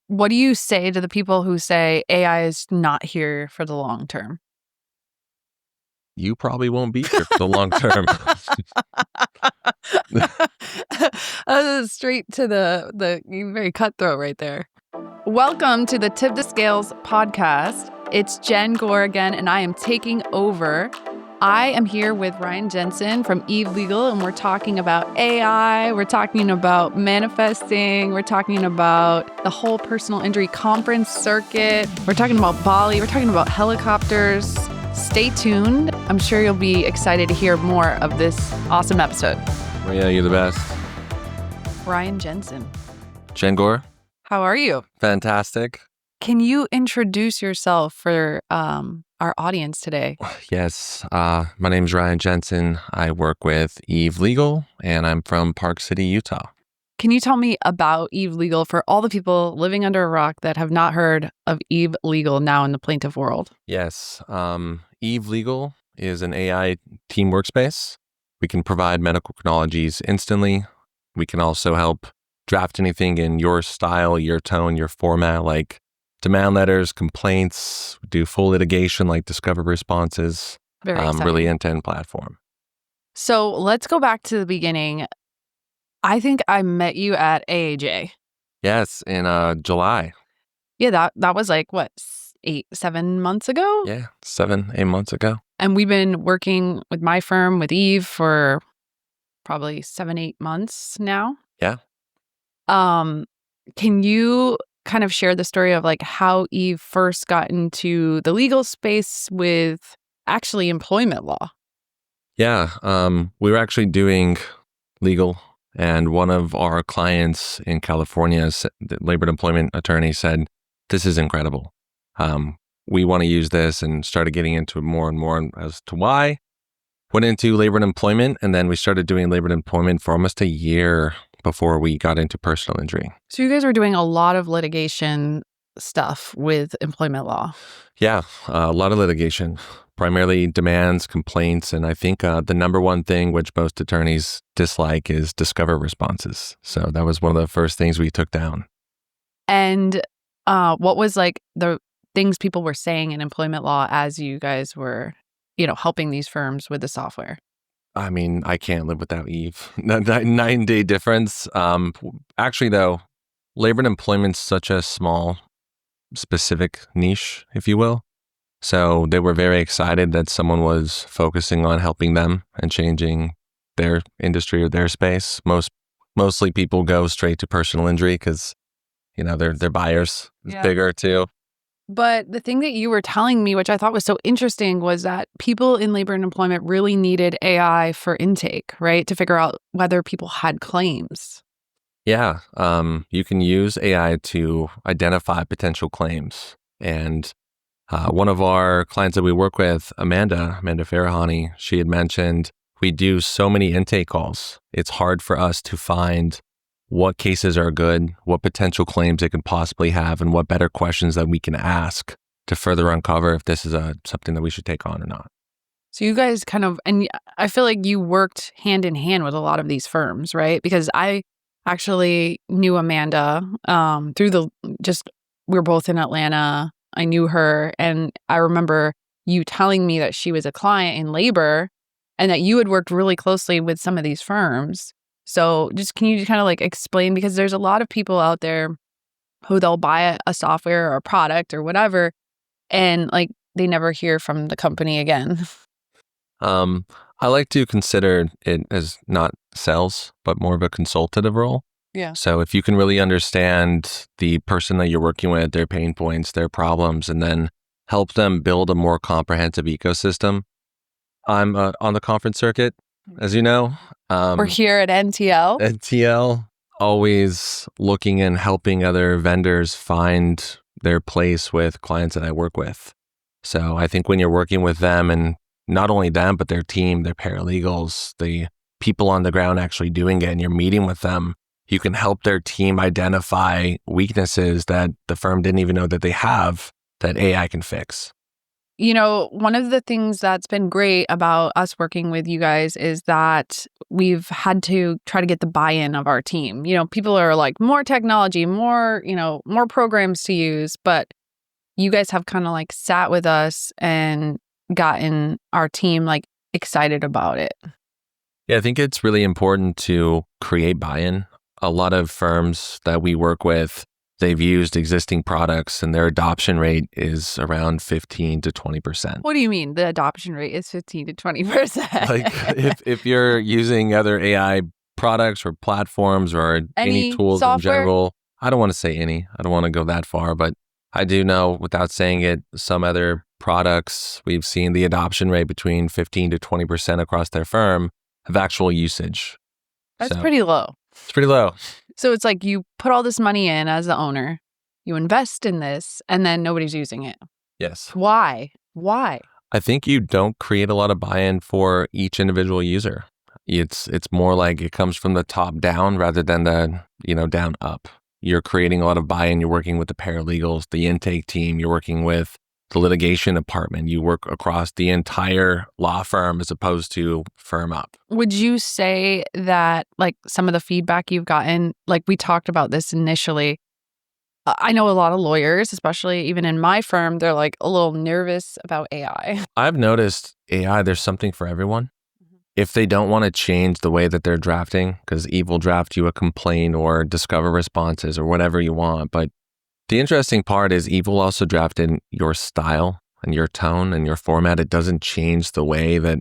what do you say to the people who say AI is not here for the long term? You probably won't be here for the long term. Straight to the very cutthroat right there. Welcome to the Tip the Scales podcast. It's Jenn Gore again, and I am taking over. I am here with Ryan Jensen from Eve Legal, and we're talking about AI, we're talking about manifesting, we're talking about the whole personal injury conference circuit, we're talking about Bali, we're talking about helicopters. Stay tuned. I'm sure you'll be excited to hear more of this awesome episode. Well, yeah, you're the best. Ryan Jensen. Jenn Gore. How are you? Fantastic. Can you introduce yourself for our audience today? Yes. My name's Ryan Jensen. I work with Eve Legal, and I'm from Park City, Utah. Can you tell me about Eve Legal for all the people living under a rock that have not heard of Eve Legal now in the plaintiff world? Yes. Eve Legal is an AI team workspace. We can provide medical chronologies instantly. We can also help draft anything in your style, your tone, your format, like demand letters, complaints, do full litigation like discover responses. Very exciting. Really end-to-end platform. So let's go back to the beginning. I think I met you at AAJ. Yes, in July. Yeah, that was like, what, 7 months ago? Yeah, 7-8 months ago. And we've been working with my firm, with Eve, for probably 7-8 months now. Yeah. Can you kind of share the story of like how Eve first got into the legal space with actually employment law? Yeah, we were actually doing legal, and one of our clients in California, the labor and employment attorney, said, "This is incredible. We want to use this," and started getting into it more and more as to why. Went into labor and employment, and then we started doing labor and employment for almost a year before we got into personal injury. So you guys were doing a lot of litigation stuff with employment law. Yeah, a lot of litigation, primarily demands, complaints, and I think the number one thing which most attorneys dislike is discover responses. So that was one of the first things we took down. And what was like the things people were saying in employment law as you guys were, helping these firms with the software? I mean, I can't live without Eve. That 9-day difference. Actually, though, labor and employment's such a small, specific niche, if you will. So they were very excited that someone was focusing on helping them and changing their industry or their space. Mostly people go straight to personal injury because, their buyers is bigger too. But the thing that you were telling me, which I thought was so interesting, was that people in labor and employment really needed AI for intake, right? To figure out whether people had claims. Yeah. You can use AI to identify potential claims. And one of our clients that we work with, Amanda Farahani, she had mentioned, we do so many intake calls. It's hard for us to find what cases are good, what potential claims they could possibly have, and what better questions that we can ask to further uncover if this is something that we should take on or not. So you guys and I feel like you worked hand in hand with a lot of these firms, right? Because I actually knew Amanda we were both in Atlanta. I knew her, and I remember you telling me that she was a client in labor and that you had worked really closely with some of these firms. So can you kind of like explain, because there's a lot of people out there who they'll buy a software or a product or whatever, and like they never hear from the company again. I like to consider it as not sales, but more of a consultative role. Yeah. So if you can really understand the person that you're working with, their pain points, their problems, and then help them build a more comprehensive ecosystem. I'm on the conference circuit, as you know. We're here at NTL. NTL, always looking and helping other vendors find their place with clients that I work with. So I think when you're working with them, and not only them, but their team, their paralegals, the people on the ground actually doing it, and you're meeting with them, you can help their team identify weaknesses that the firm didn't even know that they have that AI can fix. One of the things that's been great about us working with you guys is that we've had to try to get the buy-in of our team. People are like, more technology, more programs to use, but you guys have kind of like sat with us and gotten our team like excited about it. Yeah, I think it's really important to create buy-in. A lot of firms that we work with, they've used existing products and their adoption rate is around 15 to 20%. What do you mean the adoption rate is 15 to 20%? Like if you're using other AI products or platforms or any tools software? in general, I don't want to say any. I don't want to go that far, but I do know without saying it, some other products, we've seen the adoption rate between 15 to 20% across their firm of actual usage. That's pretty low. It's pretty low. So it's like you put all this money in as the owner, you invest in this, and then nobody's using it. Yes. Why? I think you don't create a lot of buy-in for each individual user. It's more like it comes from the top down rather than the, down up. You're creating a lot of buy-in. You're working with the paralegals, the intake team. You're working with the litigation department. You work across the entire law firm as opposed to firm up. Would you say that like some of the feedback you've gotten, like we talked about this initially, I know a lot of lawyers, especially even in my firm, they're like a little nervous about AI. I've noticed AI, there's something for everyone. If they don't want to change the way that they're drafting, because Eve will draft you a complaint or discover responses or whatever you want. But the interesting part is Eve will also draft in your style and your tone and your format. It doesn't change the way that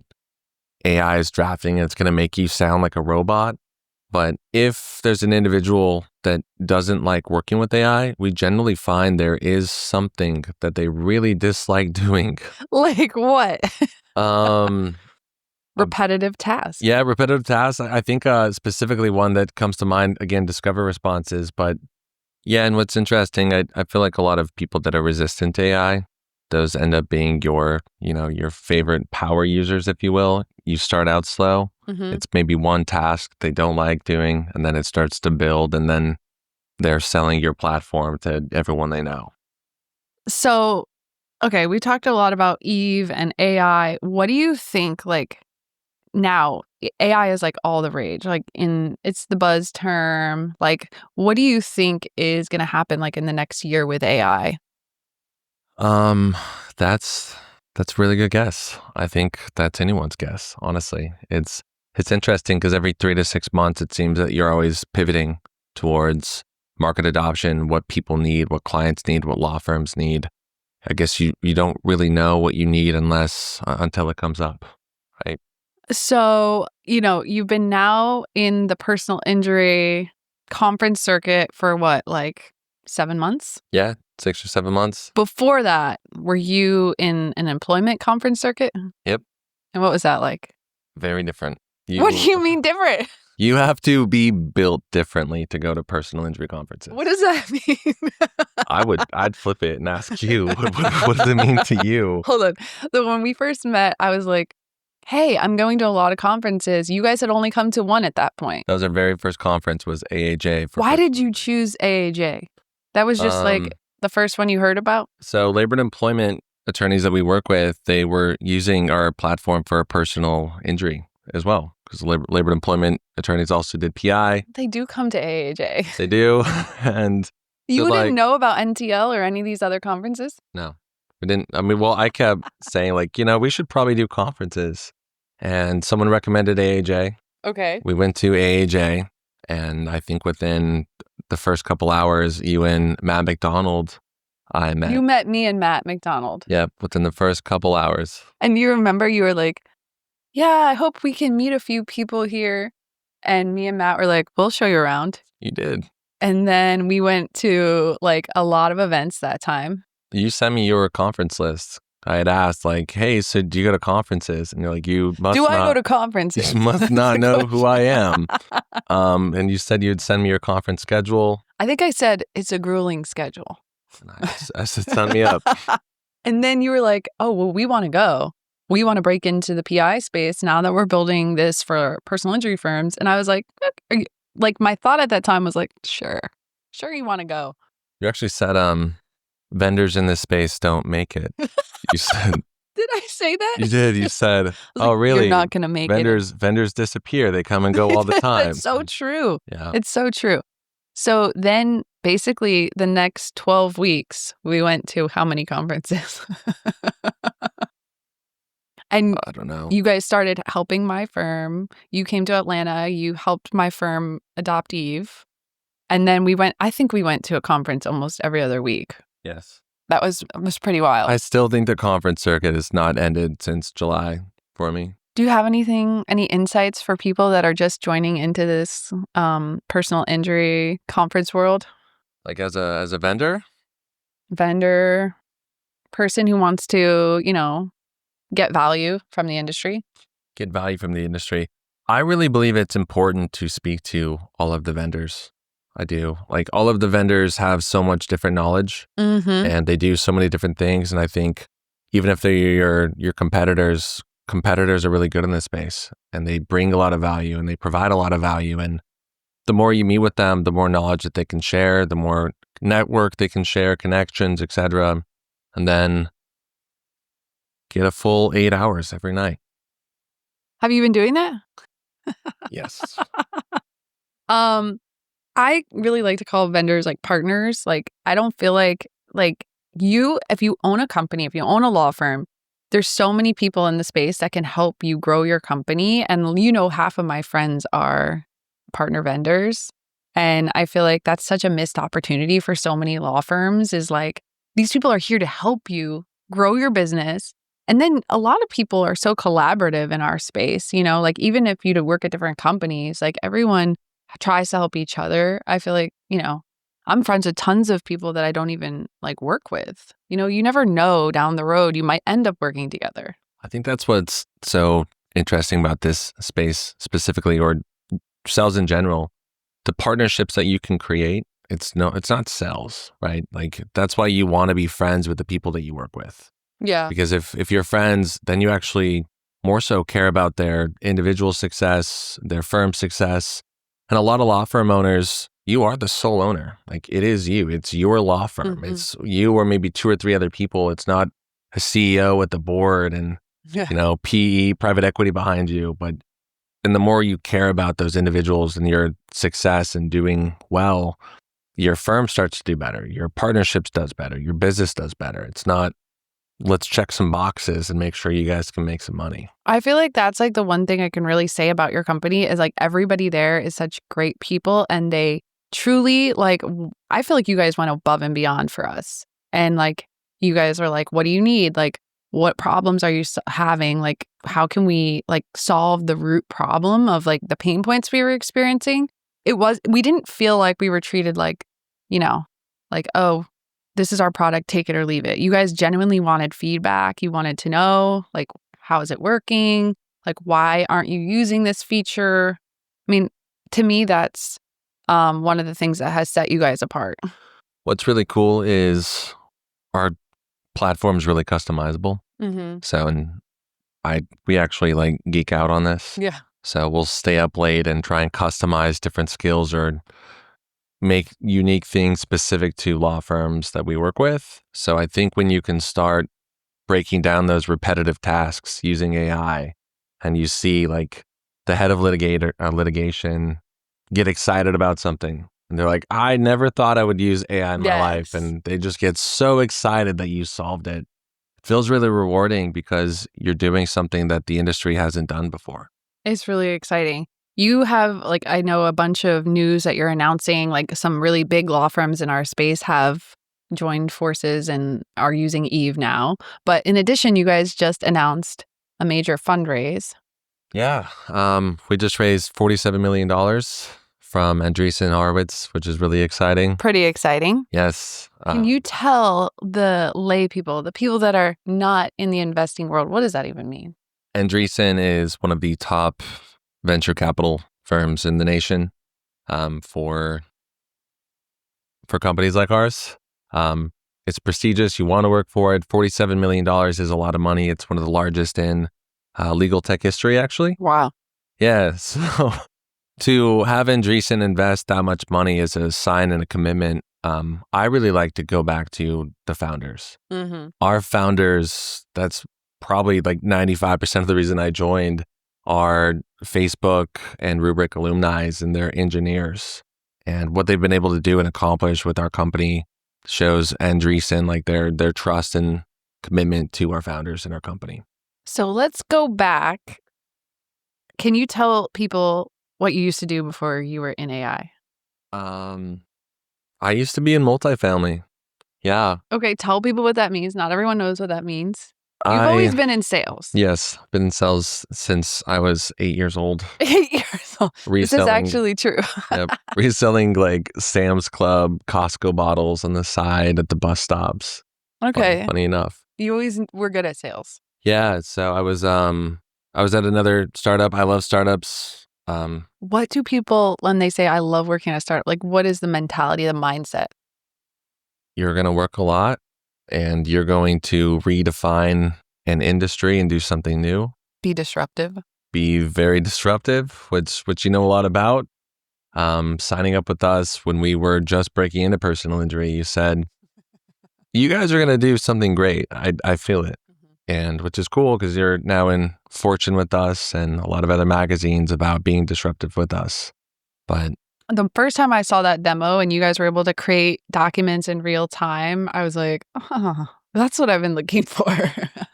AI is drafting. It's going to make you sound like a robot. But if there's an individual that doesn't like working with AI, we generally find there is something that they really dislike doing. Like what? Repetitive tasks. Yeah, repetitive tasks. I think specifically one that comes to mind, again, discover responses. But yeah, and what's interesting, I feel like a lot of people that are resistant to AI, those end up being your favorite power users, if you will. You start out slow. Mm-hmm. It's maybe one task they don't like doing, and then it starts to build, and then they're selling your platform to everyone they know. So, okay, we talked a lot about Eve and AI. What do you think, like, now AI is like all the rage, like it's the buzz term. Like, what do you think is going to happen like in the next year with AI? That's a really good guess. I think that's anyone's guess, honestly. It's interesting because every 3 to 6 months, it seems that you're always pivoting towards market adoption, what people need, what clients need, what law firms need. I guess you don't really know what you need until it comes up, right? So, you've been now in the personal injury conference circuit for what, like 7 months? Yeah, 6 or 7 months. Before that, were you in an employment conference circuit? Yep. And what was that like? Very different. What do you mean different? You have to be built differently to go to personal injury conferences. What does that mean? I'd flip it and ask you, what does it mean to you? Hold on. So when we first met, I was like, hey, I'm going to a lot of conferences. You guys had only come to one at that point. That was our very first conference, was AAJ. Why did you choose AAJ? That was just like the first one you heard about? So labor and employment attorneys that we work with, they were using our platform for personal injury as well. Because labor and employment attorneys also did PI. They do come to AAJ. They do. And you didn't know about NTL or any of these other conferences? No, we didn't. I mean, well, I kept saying like, we should probably do conferences. And someone recommended AAJ. Okay. We went to AAJ, and I think within the first couple hours, you and Matt McDonald, I met. You met me and Matt McDonald. Yeah, within the first couple hours. And you remember you were like, yeah, I hope we can meet a few people here. And me and Matt were like, we'll show you around. You did. And then we went to like a lot of events that time. You sent me your conference list. I had asked like, hey, so do you go to conferences? And you're like, you must not. Do I go to conferences? You must not know who I am. And you said you'd send me your conference schedule. I think I said it's a grueling schedule. I said, sign me up. And then you were like, oh, well, we want to go. We want to break into the PI space now that we're building this for personal injury firms. And I was like, my thought at that time was like, sure you want to go. You actually said, vendors in this space don't make it. You said Did I say that? You did. You said, "Oh, Like, really? You're not going to make Vendors disappear. They come and go all the time." That's so true. Yeah. It's so true. So then basically the next 12 weeks, we went to how many conferences? And I don't know. you guys started helping my firm. You came to Atlanta. You helped my firm adopt Eve. And then I think we went to a conference almost every other week. Yes. That was pretty wild. I still think the conference circuit has not ended since July for me. Do you have any insights for people that are just joining into this personal injury conference world? Like as a vendor? Vendor, person who wants to, get value from the industry? Get value from the industry. I really believe it's important to speak to all of the vendors. I do. Like all of the vendors have so much different knowledge and they do so many different things. And I think even if they're your competitors are really good in this space and they bring a lot of value and they provide a lot of value. And the more you meet with them, the more knowledge that they can share, the more network they can share, connections, etc. And then get a full 8 hours every night. Have you been doing that? Yes. I really like to call vendors like partners. Like, I don't feel like if you own a company, if you own a law firm, there's so many people in the space that can help you grow your company. And half of my friends are partner vendors. And I feel like that's such a missed opportunity for so many law firms is like, these people are here to help you grow your business. And then a lot of people are so collaborative in our space, like even if you work at different companies, like everyone tries to help each other. I feel like, I'm friends with tons of people that I don't even like work with. You never know down the road, you might end up working together. I think that's what's so interesting about this space specifically, or sales in general. The partnerships that you can create, it's not sales, right? Like that's why you want to be friends with the people that you work with. Yeah. Because if you're friends, then you actually more so care about their individual success, their firm success. And a lot of law firm owners, you are the sole owner. Like it is you. It's your law firm. It's you or maybe 2 or 3 other people. It's not a CEO at the board and PE, private equity behind you. And the more you care about those individuals and your success and doing well, your firm starts to do better. Your partnerships does better. Your business does better. It's not, let's check some boxes and make sure you guys can make some money. I feel like that's like the one thing I can really say about your company is like everybody there is such great people and they truly like, I feel like you guys went above and beyond for us. And like, you guys are like, what do you need? Like, what problems are you having? Like, how can we like solve the root problem of like the pain points we were experiencing? We didn't feel like we were treated like, like, oh, this is our product, take it or leave it. You guys genuinely wanted feedback. You wanted to know, like, how is it working? Like, why aren't you using this feature? I mean, to me, that's one of the things that has set you guys apart. What's really cool is our platform's really customizable. So, and we actually like geek out on this. Yeah. So we'll stay up late and try and customize different skills or make unique things specific to law firms that we work with. So I think when you can start breaking down those repetitive tasks using AI and you see like the head of litigation get excited about something and they're like, I never thought I would use AI in my life. And they just get so excited that you solved it. It feels really rewarding because you're doing something that the industry hasn't done before. It's really exciting. You have, like, I know a bunch of news that you're announcing, like some really big law firms in our space have joined forces and are using Eve now. But in addition, you guys just announced a major fundraise. Yeah. We just raised $47 million from Andreessen Horowitz, which is really exciting. Pretty exciting. Yes. Can you tell the lay people, the people that are not in the investing world, what does that even mean? Andreessen is one of the top venture capital firms in the nation for companies like ours. It's prestigious. You want to work for it. $47 million is a lot of money. It's one of the largest in legal tech history, actually. Wow. Yeah. So to have Andreessen invest that much money is a sign and a commitment. I really like to go back to the founders. Our founders, that's probably like 95% of the reason I joined are Facebook and Rubrik alumni and their engineers. And what they've been able to do and accomplish with our company shows Andreessen like their trust and commitment to our founders and our company. So let's go back. Can you tell people what you used to do before you were in AI? I used to be in multifamily. Yeah. Okay, tell people what that means. Not everyone knows what that means. You've always been in sales. Yes, been in sales since I was 8 years old. 8 years old. This is actually true. Yep, reselling like Sam's Club, Costco bottles on the side at the bus stops. Okay. Funny enough. You always were good at sales. Yeah, so I was at another startup. I love startups. What do people, when they say I love working at a startup, like what is the mentality, the mindset? You're going to work a lot and you're going to redefine an industry and do something new. Be disruptive. Be very disruptive, which you know a lot about. Signing up with us when we were just breaking into personal injury, you said, you guys are going to do something great. I feel it. And which is cool because you're now in Fortune with us and a lot of other magazines about being disruptive with us. But the first time I saw that demo and you guys were able to create documents in real time, I was like, oh, that's what I've been looking for.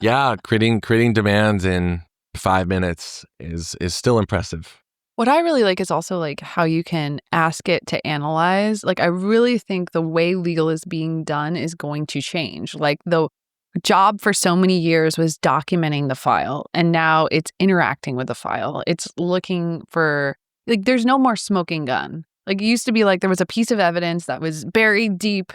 Yeah, creating demands in 5 minutes is still impressive. What I really like is also like how you can ask it to analyze. Like I really think the way legal is being done is going to change. Like the job for so many years was documenting the file, and now it's interacting with the file. It's looking for, like, there's no more smoking gun. Like it used to be like there was a piece of evidence that was buried deep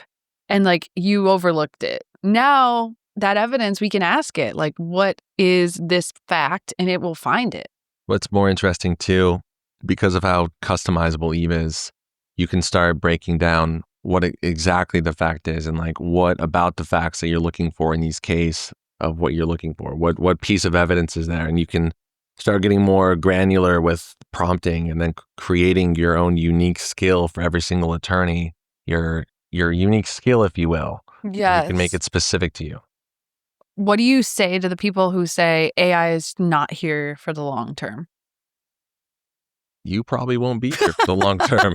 and like you overlooked it. Now that evidence, we can ask it, like, what is this fact? And it will find it. What's more interesting too, because of how customizable Eve is, you can start breaking down what exactly the fact is and like what about the facts that you're looking for in each case of what you're looking for. What piece of evidence is there? And you can start getting more granular with prompting and then creating your own unique skill for every single attorney, your unique skill, if you will. Yes. You can make it specific to you. What do you say to the people who say AI is not here for the long term? You probably won't be here for the long term.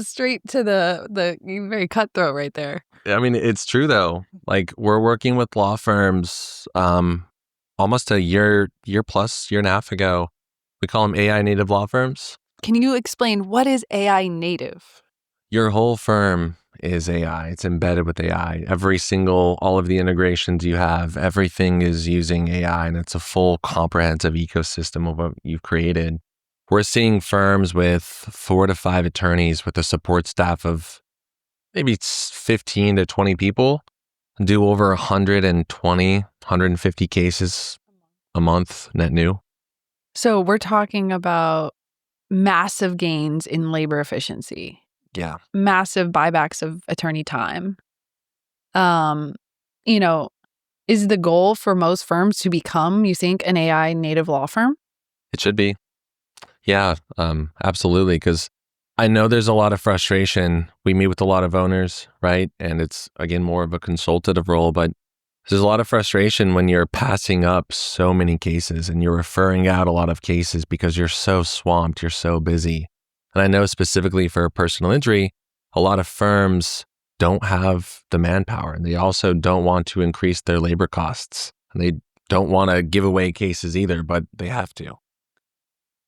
Straight to the very cutthroat right there. I mean, it's true though. Like we're working with law firms almost a year plus, year and a half ago. We call them AI native law firms. Can you explain what is AI native? Your whole firm is AI. It's embedded with AI. All of the integrations you have, everything is using AI, and it's a full comprehensive ecosystem of what you've created. We're seeing firms with 4 to 5 attorneys with a support staff of maybe 15 to 20 people do over 120, 150 cases a month net new. So we're talking about massive gains in labor efficiency. Yeah. Massive buybacks of attorney time. You know, is the goal for most firms to become, you think, an AI native law firm? It should be. Yeah, absolutely. Because I know there's a lot of frustration. We meet with a lot of owners, right? And it's, again, more of a consultative role, but there's a lot of frustration when you're passing up so many cases and you're referring out a lot of cases because you're so swamped, you're so busy. And I know specifically for personal injury, a lot of firms don't have the manpower and they also don't want to increase their labor costs. And they don't want to give away cases either, but they have to.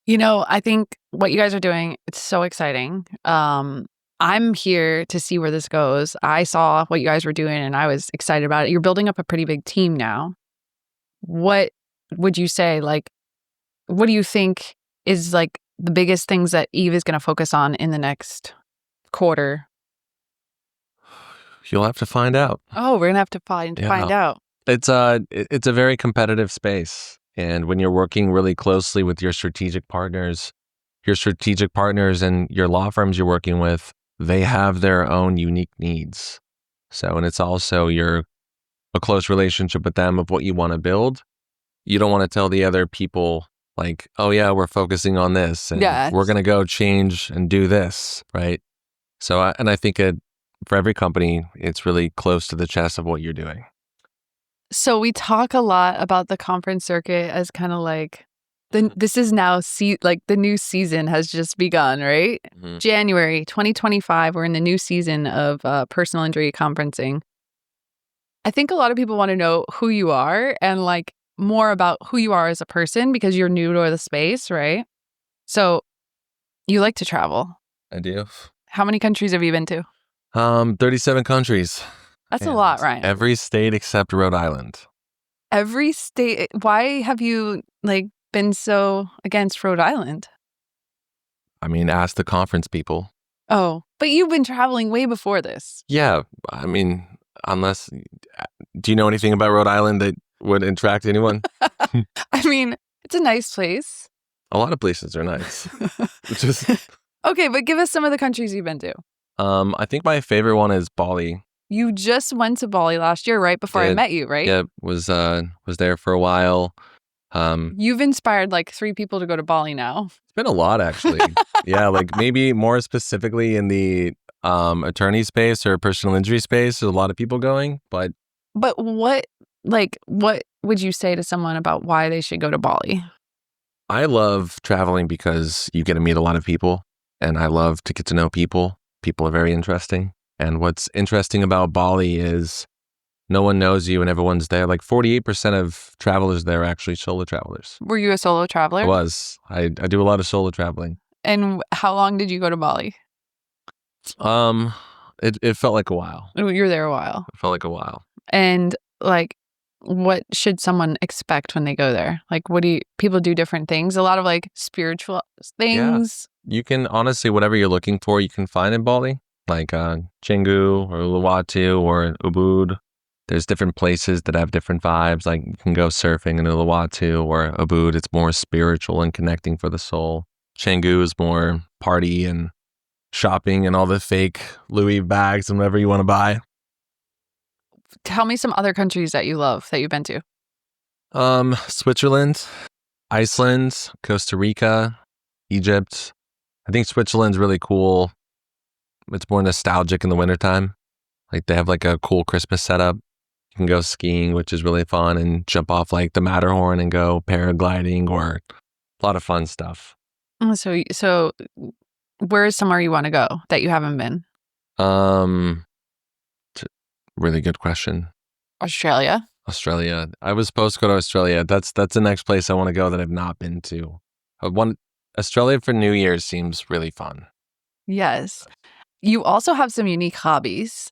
You know, I think what you guys are doing, it's so exciting. I'm here to see where this goes. I saw what you guys were doing and I was excited about it. You're building up a pretty big team now. What would you say, like, what do you think is like the biggest things that Eve is going to focus on in the next quarter? You'll have to find out. Oh, we're going to have to find out. It's a very competitive space. And when you're working really closely with your strategic partners and your law firms you're working with, they have their own unique needs. So, and it's also a close relationship with them of what you want to build. You don't want to tell the other people like, oh yeah, we're focusing on this and we're going to go change and do this, right? So, I think for every company, it's really close to the chest of what you're doing. So we talk a lot about the conference circuit as kind of like this is now like the new season has just begun, right? Mm-hmm. January 2025, we're in the new season of personal injury conferencing. I think a lot of people want to know who you are and like more about who you are as a person because you're new to the space, right? So you like to travel. I do. How many countries have you been to? 37 countries. That's a lot, Ryan. Every state except Rhode Island. Every state. Why have you like been so against Rhode Island? I mean, ask the conference people. Oh, but you've been traveling way before this. Yeah, I mean, unless, do you know anything about Rhode Island that would attract anyone? I mean, it's a nice place. A lot of places are nice. Okay, but give us some of the countries you've been to. I think my favorite one is Bali. You just went to Bali last year, right? Before I met you, right? Yeah, was there for a while. You've inspired like 3 people to go to Bali now. It's been a lot, actually. Yeah, like maybe more specifically in the attorney space or personal injury space, there's a lot of people going. But what would you say to someone about why they should go to Bali? I love traveling because you get to meet a lot of people, and I love to get to know people. People are very interesting. And what's interesting about Bali is no one knows you and everyone's there. Like 48% of travelers there are actually solo travelers. Were you a solo traveler? I was. I do a lot of solo traveling. And how long did you go to Bali? It felt like a while. You were there a while. It felt like a while. And like, what should someone expect when they go there? Like, people do different things? A lot of like spiritual things. Yeah. You can honestly, whatever you're looking for, you can find in Bali. Like Canggu or Uluwatu or Ubud. There's different places that have different vibes. Like you can go surfing in Uluwatu or Ubud. It's more spiritual and connecting for the soul. Canggu is more party and shopping and all the fake Louis bags and whatever you want to buy. Tell me some other countries that you love that you've been to. Switzerland, Iceland, Costa Rica, Egypt. I think Switzerland's really cool. It's more nostalgic in the wintertime. Like they have like a cool Christmas setup. You can go skiing, which is really fun, and jump off like the Matterhorn and go paragliding or a lot of fun stuff. So where is somewhere you want to go that you haven't been? Really good question. Australia. I was supposed to go to Australia. That's the next place I want to go that I've not been to. Australia for New Year's seems really fun. Yes. You also have some unique hobbies.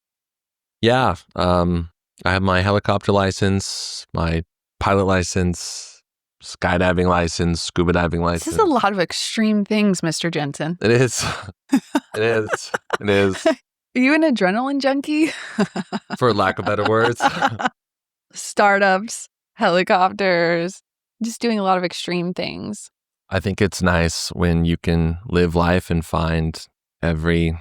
Yeah. I have my helicopter license, my pilot license, skydiving license, scuba diving license. This is a lot of extreme things, Mr. Jensen. It is. It is. It is. Are you an adrenaline junkie? For lack of better words. Startups, helicopters, just doing a lot of extreme things. I think it's nice when you can live life and find everything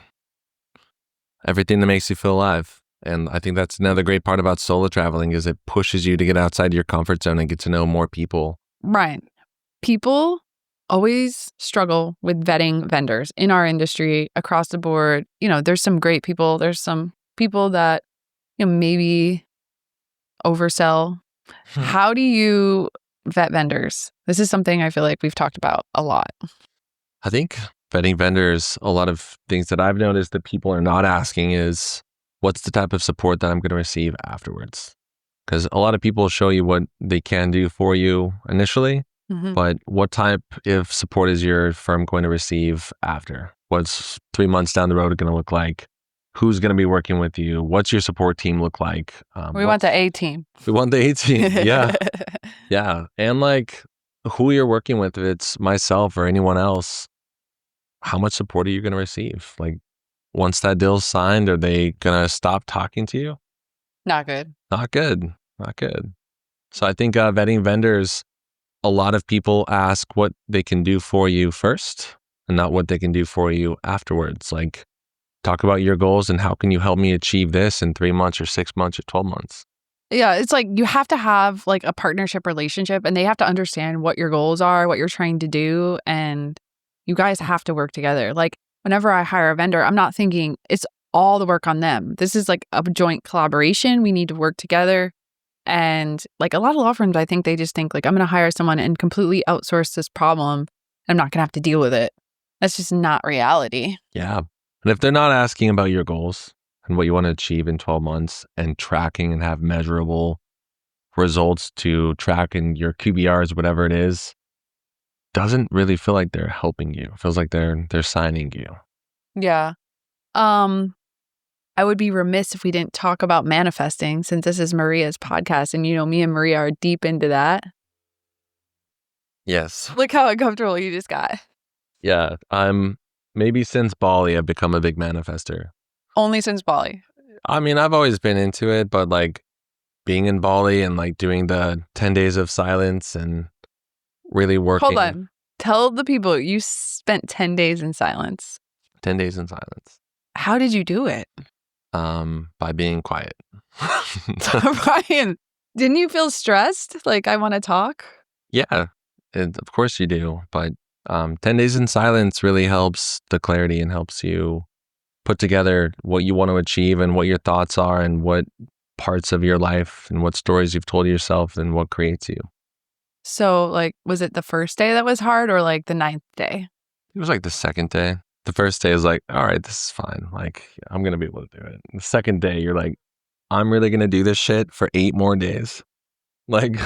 that makes you feel alive. And I think that's another great part about solo traveling is it pushes you to get outside your comfort zone and get to know more people. Right. People always struggle with vetting vendors in our industry across the board. You know, there's some great people. There's some people that, maybe oversell. How do you vet vendors? This is something I feel like we've talked about a lot. I think vetting vendors, a lot of things that I've noticed that people are not asking is, what's the type of support that I'm going to receive afterwards? Because a lot of people show you what they can do for you initially, but what type of support is your firm going to receive after? What's 3 months down the road going to look like? Who's going to be working with you? What's your support team look like? We want the A team. We want the A team. Yeah. Yeah. And like who you're working with, if it's myself or anyone else, how much support are you going to receive? Like once that deal's signed, are they going to stop talking to you? Not good. Not good. Not good. So I think vetting vendors, a lot of people ask what they can do for you first and not what they can do for you afterwards. Like talk about your goals and how can you help me achieve this in 3 months or 6 months or 12 months. Yeah, it's like you have to have like a partnership relationship and they have to understand what your goals are, what you're trying to do, and you guys have to work together. Like whenever I hire a vendor, I'm not thinking it's all the work on them. This is like a joint collaboration. We need to work together. And like a lot of law firms, I think they just think like, I'm going to hire someone and completely outsource this problem. I'm not going to have to deal with it. That's just not reality. Yeah. And if they're not asking about your goals and what you want to achieve in 12 months and tracking and have measurable results to track in your QBRs, whatever it is, doesn't really feel like they're helping you. It feels like they're signing you. Yeah. I would be remiss if we didn't talk about manifesting, since this is Maria's podcast and me and Maria are deep into that. Yes. Look how uncomfortable you just got. Yeah. Maybe since Bali, I've become a big manifester. Only since Bali. I mean, I've always been into it, but like being in Bali and like doing the 10 days of silence and really working. Hold on. Tell the people you spent 10 days in silence. 10 days in silence. How did you do it? By being quiet. Ryan, didn't you feel stressed? Like, I want to talk? Yeah, of course you do. But 10 days in silence really helps the clarity and helps you put together what you want to achieve and what your thoughts are and what parts of your life and what stories you've told yourself and what creates you. So, like, was it the first day that was hard or like the 9th day? It was like the second day. The first day is like, all right, this is fine. Like, I'm going to be able to do it. The second day, you're like, I'm really going to do this shit for 8 more days. Like,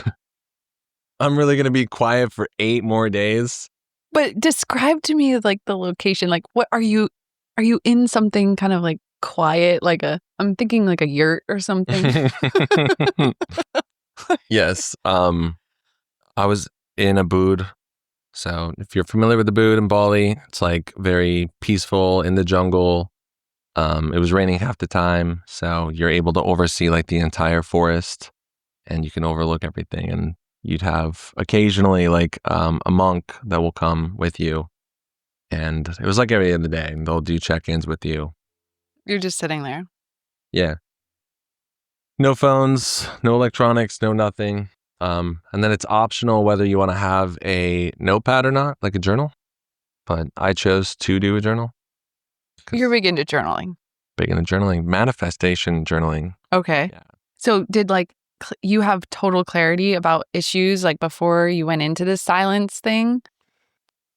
I'm really going to be quiet for 8 more days. But describe to me like the location. Like, what are you in something kind of like quiet? Like I'm thinking like a yurt or something. Yes. I was in a bood. So if you're familiar with the bood in Bali, it's like very peaceful in the jungle. It was raining half the time, so you're able to oversee like the entire forest and you can overlook everything. And you'd have occasionally like a monk that will come with you. And it was like every other day. They'll do check-ins with you. You're just sitting there. Yeah. No phones, no electronics, no nothing. And then it's optional whether you want to have a notepad or not, like a journal. But I chose to do a journal. You're big into journaling. Big into journaling, manifestation journaling. Okay. Yeah. So did like you have total clarity about issues like before you went into this silence thing?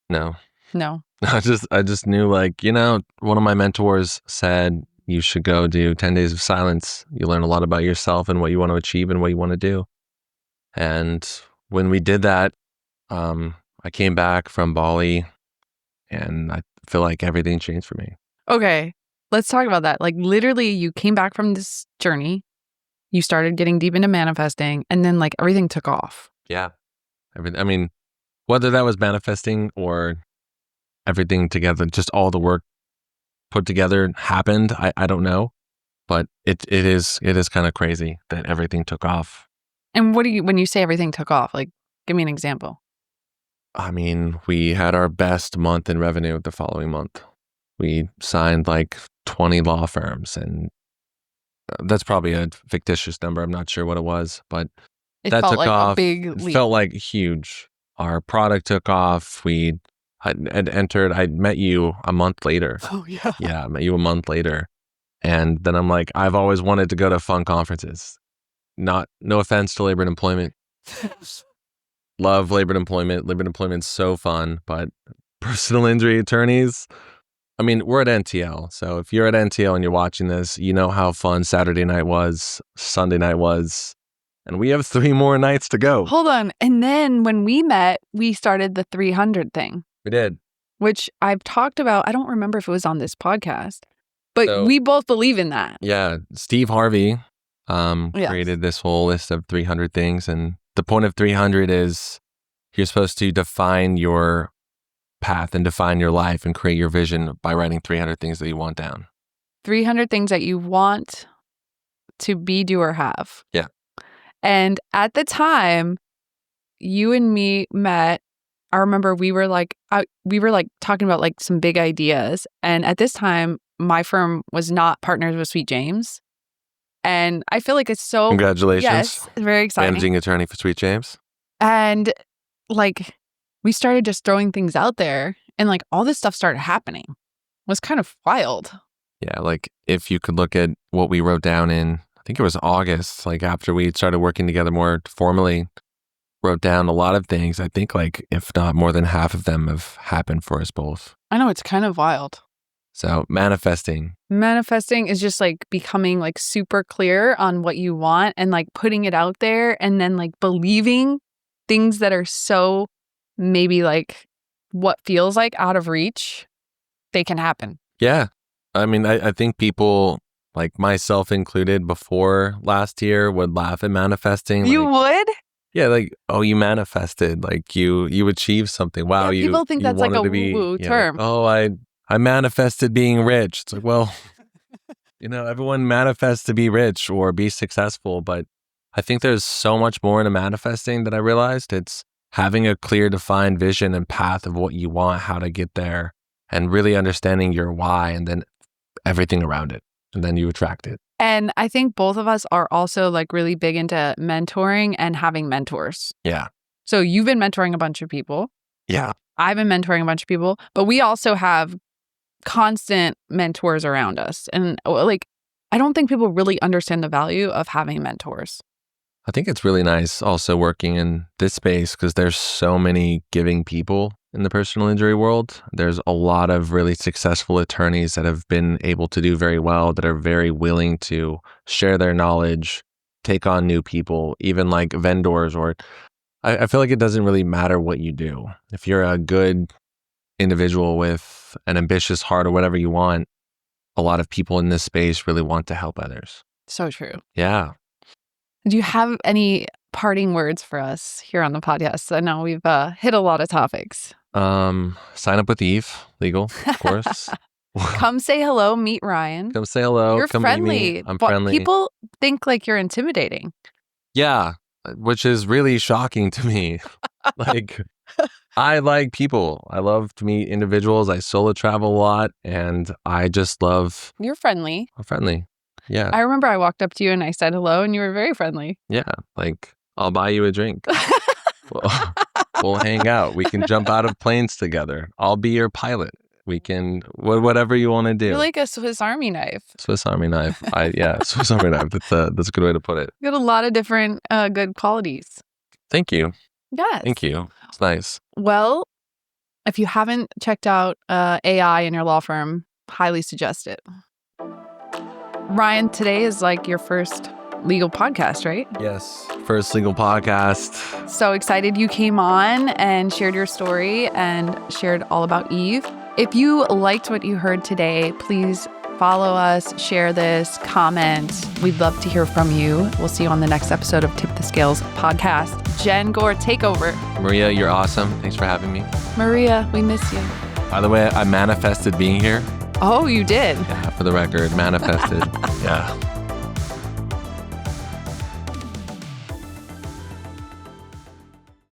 No. No. I just knew like, one of my mentors said you should go do 10 days of silence. You learn a lot about yourself and what you want to achieve and what you want to do. And when we did that, I came back from Bali and I feel like everything changed for me. Okay, let's talk about that. Like literally you came back from this journey, you started getting deep into manifesting and then like everything took off. Yeah. I mean, whether that was manifesting or everything together, just all the work put together happened, I don't know. But it is kind of crazy that everything took off. And when you say everything took off, like, give me an example. I mean, we had our best month in revenue the following month. We signed like 20 law firms, and that's probably a fictitious number. I'm not sure what it was, but that felt took like off. A big leap. It felt like huge. Our product took off. I'd met you a month later. Oh, yeah. Yeah, I met you a month later. And then I'm like, I've always wanted to go to fun conferences. No offense to labor and employment. Love labor and employment. Labor and employment's so fun, but personal injury attorneys, I mean, we're at NTL. So if you're at NTL and you're watching this, you know how fun Saturday night was, Sunday night was, and we have 3 more nights to go. Hold on. And then when we met, we started the 300 thing. We did. Which I've talked about. I don't remember if it was on this podcast, but we both believe in that. Yeah. Steve Harvey created this whole list of 300 things. And the point of 300 is you're supposed to define your path and define your life and create your vision by writing 300 things that you want down. 300 things that you want to be, do, or have. Yeah. And at the time, you and me met. I remember we were like talking about like some big ideas. And at this time, my firm was not partners with Sweet James. And I feel like it's so... Congratulations. Yes, very exciting. Managing attorney for Sweet James. And like we started just throwing things out there and like all this stuff started happening. It was kind of wild. Yeah, like if you could look at what we wrote down in, I think it was August, like after we started working together more formally, wrote down a lot of things. I think like if not more than half of them have happened for us both. I know, it's kind of wild. So manifesting Manifesting is just like becoming like super clear on what you want and like putting it out there and then like believing things that are so maybe like what feels like out of reach, they can happen. Yeah. I mean, I think people, like myself included, before last year would laugh at manifesting. You would? Yeah, like, oh, you manifested, like you achieved something. Wow, Yeah, people think that's like a wanted to be, woo-woo term. oh, I manifested being rich. It's like, well, everyone manifests to be rich or be successful, but I think there's so much more into manifesting that I realized. It's having a clear, defined vision and path of what you want, how to get there, and really understanding your why, and then everything around it, and then you attract it. And I think both of us are also like really big into mentoring and having mentors. Yeah. So you've been mentoring a bunch of people. Yeah. I've been mentoring a bunch of people, but we also have constant mentors around us. And like, I don't think people really understand the value of having mentors. I think it's really nice also working in this space because there's so many giving people in the personal injury world. There's a lot of really successful attorneys that have been able to do very well, that are very willing to share their knowledge, take on new people, even like vendors, or I feel like it doesn't really matter what you do. If you're a good individual with an ambitious heart or whatever you want, a lot of people in this space really want to help others. So true. Yeah. Do you have any parting words for us here on the podcast? I know we've hit a lot of topics. Sign up with Eve Legal, of course. Come say hello, meet Ryan. Come say hello. You're come friendly. Meet me. I'm friendly. People think like you're intimidating. Yeah, which is really shocking to me. Like, I like people. I love to meet individuals. I solo travel a lot, and I just love... You're friendly. I'm friendly. Yeah. I remember I walked up to you and I said hello and you were very friendly. Yeah. Like, I'll buy you a drink. We'll hang out. We can jump out of planes together. I'll be your pilot. We can, whatever you want to do. You're like a Swiss Army knife. Swiss Army knife. Swiss Army knife. That's a good way to put it. You got a lot of different good qualities. Thank you. Yes. Thank you. It's nice. Well, if you haven't checked out AI in your law firm, highly suggest it. Ryan, today is like your first legal podcast, right? Yes. First legal podcast. So excited you came on and shared your story and shared all about Eve. If you liked what you heard today, please follow us, share this, comment. We'd love to hear from you. We'll see you on the next episode of Tip the Scales podcast. Jenn Gore, Takeover. Maria, you're awesome. Thanks for having me. Maria, we miss you. By the way, I manifested being here. Oh, you did? Yeah, for the record, manifested. Yeah.